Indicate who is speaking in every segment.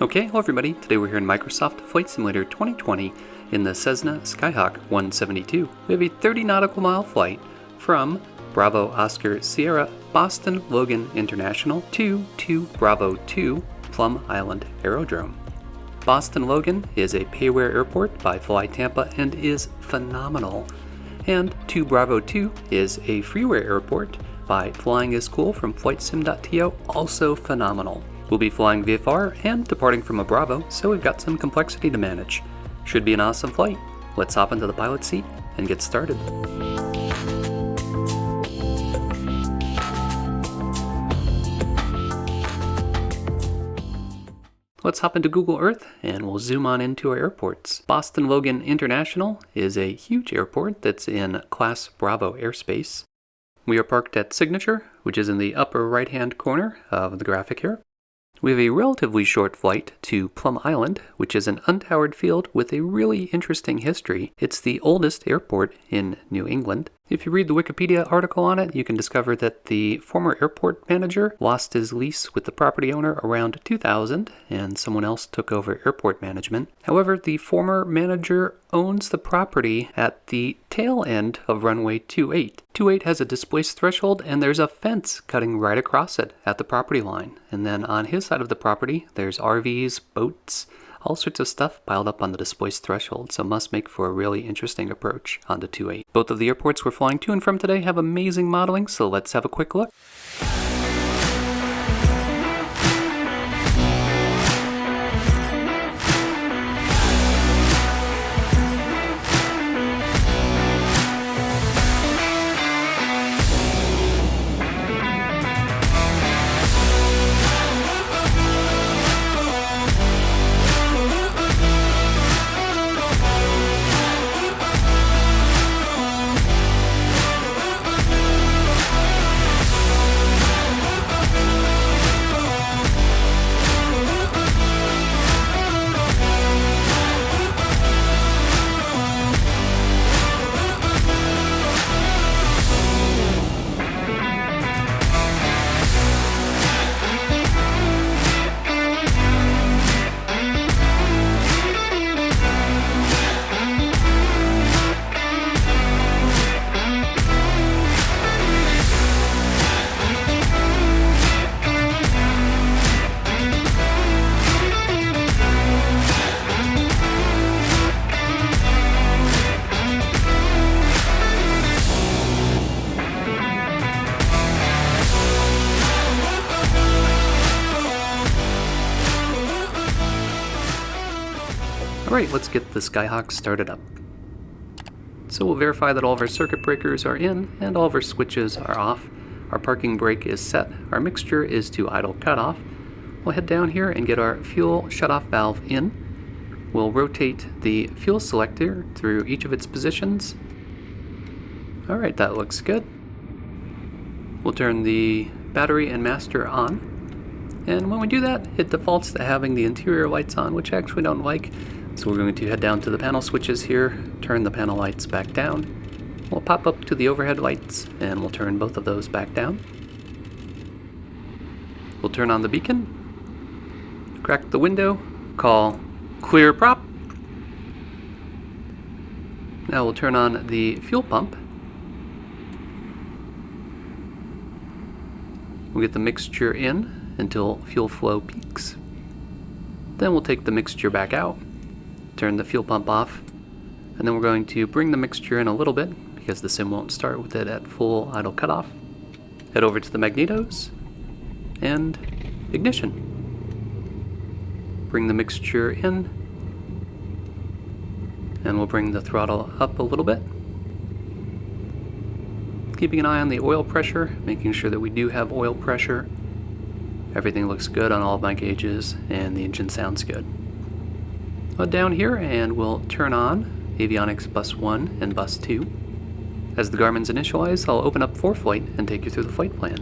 Speaker 1: Okay, hello everybody. Today we're here in Microsoft Flight Simulator 2020 in the Cessna Skyhawk 172. We have a 30 nautical mile flight from Bravo Oscar Sierra Boston Logan International to 2 Plum Island Aerodrome. Boston Logan is a payware airport by FlyTampa and is phenomenal. And 2 is a freeware airport by FlyingCool from FlightSim.to, also phenomenal. We'll be flying VFR and departing from a Bravo, so we've got some complexity to manage. Should be an awesome flight. Let's hop into the pilot seat and get started. Let's hop into Google Earth and we'll zoom on into our airports. Boston Logan International is a huge airport that's in Class Bravo airspace. We are parked at Signature, which is in the upper right-hand corner of the graphic here. We have a relatively short flight to Plum Island, which is an untowered field with a really interesting history. It's the oldest airport in New England. If you read the Wikipedia article on it, you can discover that the former airport manager lost his lease with the property owner around 2000, and someone else took over airport management. However, the former manager owns the property at the tail end of runway 28. 28 has a displaced threshold, and there's a fence cutting right across it at the property line. And then on his side of the property, there's RVs, boats, all sorts of stuff piled up on the displaced threshold, so must make for a really interesting approach onto 28. Both of the airports we're flying to and from today have amazing modeling, so let's have a quick look. Alright, let's get the Skyhawk started up. So we'll verify that all of our circuit breakers are in and all of our switches are off. Our parking brake is set. Our mixture is to idle cutoff. We'll head down here and get our fuel shutoff valve in. We'll rotate the fuel selector through each of its positions. Alright, that looks good. We'll turn the battery and master on. And when we do that, it defaults to having the interior lights on, which I actually don't like. So we're going to head down to the panel switches here, turn the panel lights back down. We'll pop up to the overhead lights and we'll turn both of those back down. We'll turn on the beacon, crack the window, call clear prop. Now we'll turn on the fuel pump. We'll get the mixture in until fuel flow peaks. Then we'll take the mixture back out, turn the fuel pump off, and then we're going to bring the mixture in a little bit because the sim won't start with it at full idle cutoff. Head over to the magnetos and ignition. Bring the mixture in and we'll bring the throttle up a little bit. Keeping an eye on the oil pressure, making sure that we do have oil pressure. Everything looks good on all of my gauges and the engine sounds good. Down here and we'll turn on avionics bus 1 and bus 2. As the Garmin's initialize, I'll open up Foreflight and take you through the flight plan.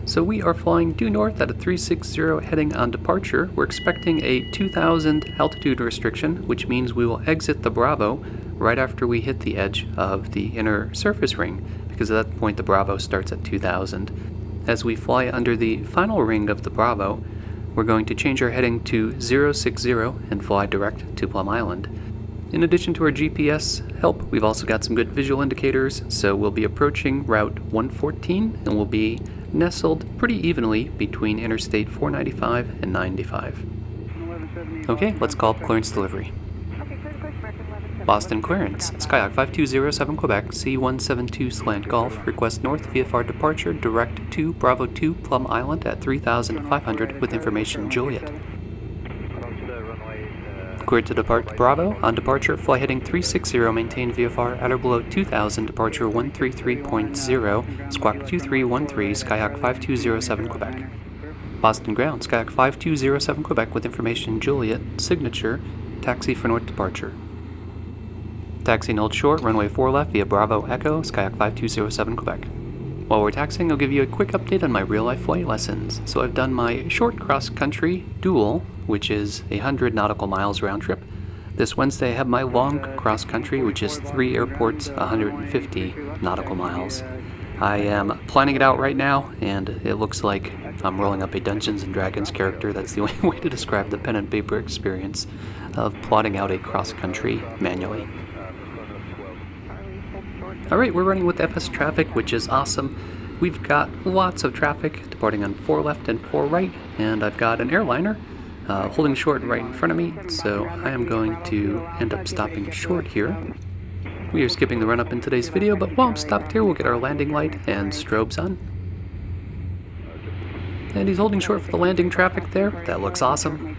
Speaker 1: So we are flying due north at a 360 heading on departure. We're expecting a 2000 altitude restriction, which means we will exit the Bravo right after we hit the edge of the inner surface ring, because at that point the Bravo starts at 2000. As we fly under the final ring of the Bravo, we're going to change our heading to 060 and fly direct to Plum Island. In addition to our GPS help, we've also got some good visual indicators, so we'll be approaching Route 114 and we'll be nestled pretty evenly between Interstate 495 and 95. Okay, let's call up clearance delivery. Boston clearance, Skyhawk 5207 Quebec, C172 slant Golf, request north VFR departure direct to Bravo 2 Plum Island at 3,500 with information Juliet. Cleared to depart to Bravo. On departure, fly heading 360, maintain VFR at or below 2000, departure 133.0, squawk 2313, Skyhawk 5207 Quebec. Boston ground, Skyhawk 5207 Quebec with information Juliet, signature, taxi for north departure. Taxiing hold short, runway 4 left via Bravo Echo, Skyhawk 5207 Quebec. While we're taxiing, I'll give you a quick update on my real-life flight lessons. So I've done my short cross-country dual, which is 100 nautical miles round trip. This Wednesday I have my long cross-country, which is 3 airports, 150 nautical miles. I am planning it out right now, and it looks like I'm rolling up a Dungeons & Dragons character. That's the only way to describe the pen and paper experience of plotting out a cross-country manually. Alright, we're running with FS traffic, which is awesome. We've got lots of traffic departing on 4 left and 4 right, and I've got an airliner holding short right in front of me, so I am going to end up stopping short here. We are skipping the run-up in today's video, but while I'm stopped here, we'll get our landing light and strobes on. And he's holding short for the landing traffic there. That looks awesome.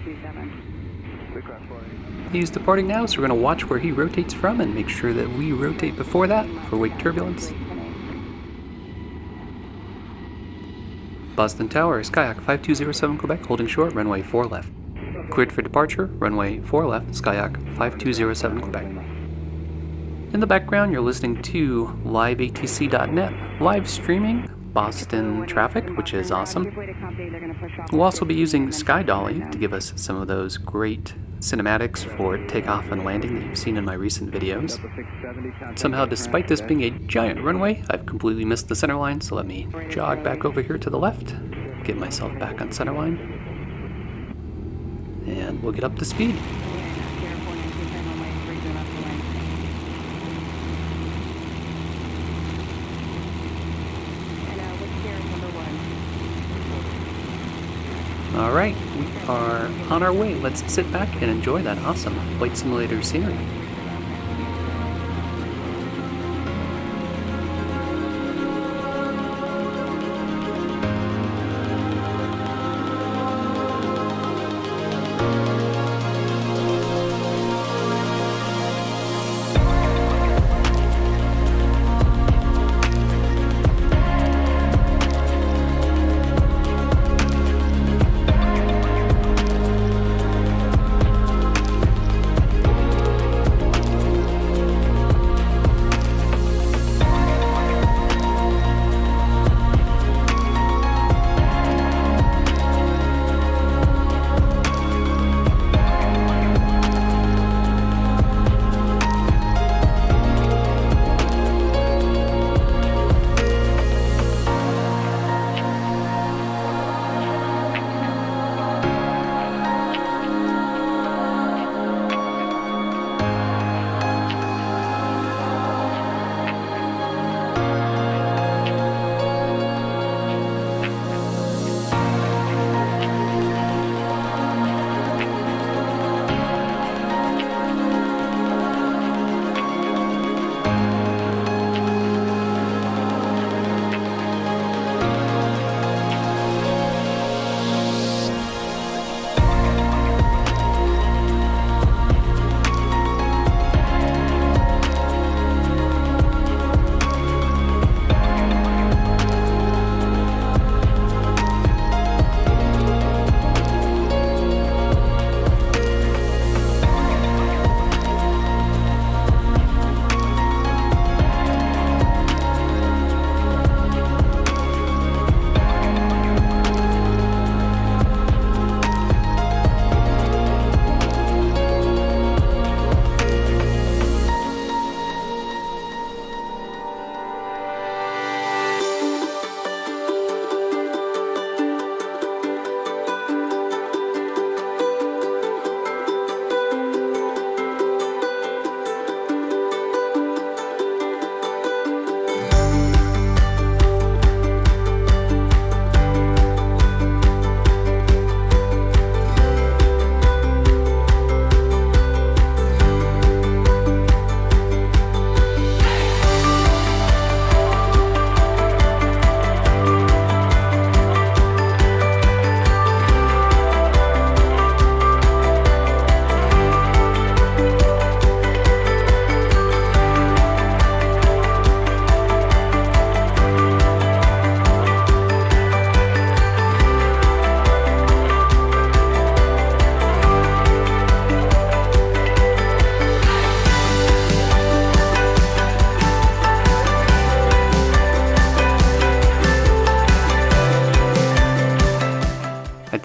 Speaker 1: He's departing now, so we're going to watch where he rotates from and make sure that we rotate before that for wake turbulence. Boston Tower, Skyhawk 5207 Quebec, holding short, runway 4 left. Cleared for departure, runway 4 left, Skyhawk 5207 Quebec. In the background, you're listening to liveatc.net, live streaming Boston traffic, which is awesome. We'll also be using Sky Dolly to give us some of those great cinematics for takeoff and landing that you've seen in my recent videos. Somehow, despite this being a giant runway, I've completely missed the center line, so let me jog back over here to the left, get myself back on center line, and we'll get up to speed. Alright, we are on our way. Let's sit back and enjoy that awesome flight simulator scenery.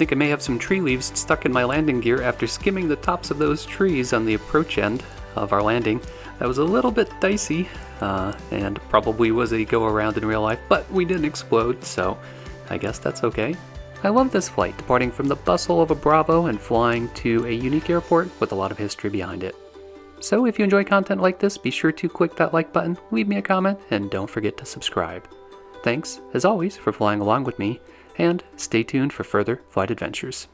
Speaker 1: think I may have some tree leaves stuck in my landing gear after skimming the tops of those trees on the approach end of our landing. That was a little bit dicey, and probably was a go-around in real life, but we didn't explode, so I guess that's okay. I love this flight, departing from the bustle of a Bravo and flying to a unique airport with a lot of history behind it. So if you enjoy content like this, be sure to click that like button, leave me a comment, and don't forget to subscribe. Thanks, as always, for flying along with me, and stay tuned for further flight adventures.